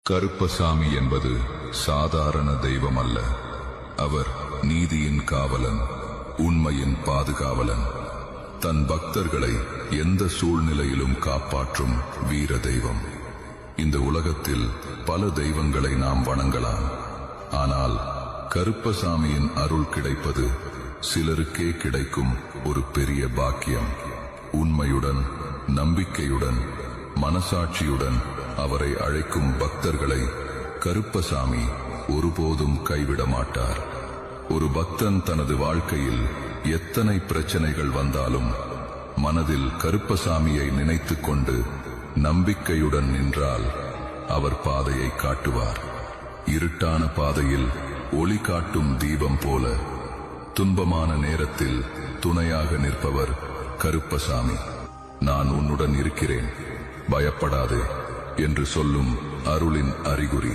கருப்பசாமி என்பது சாதாரண தெய்வம் அல்ல. அவர் நீதியின் காவலன், உண்மையின் பாதுகாவலன். தன் பக்தர்களை எந்த சூழ்நிலையிலும் காப்பாற்றும் வீர தெய்வம். இந்த உலகத்தில் பல தெய்வங்களை நாம் வணங்கலாம். ஆனால் கருப்பசாமியின் அருள் கிடைப்பது சிலருக்கே கிடைக்கும் ஒரு பெரிய பாக்கியம். உண்மையுடன், நம்பிக்கையுடன், மனசாட்சியுடன் அவரை அழைக்கும் பக்தர்களை கருப்பசாமி ஒருபோதும் கைவிட மாட்டார். ஒரு பக்தன் தனது வாழ்க்கையில் எத்தனை பிரச்சனைகள் வந்தாலும் மனதில் கருப்பசாமியை நினைத்துக் கொண்டு நம்பிக்கையுடன் நின்றால் அவர் பாதையை காட்டுவார். இருட்டான பாதையில் ஒளி காட்டும் தீபம் போல துன்பமான நேரத்தில் துணையாக நிற்பவர் கருப்பசாமி. நான் உன்னுடன் இருக்கிறேன், பயப்படாதே என்று சொல்லும் அருளின் அறிகுறி.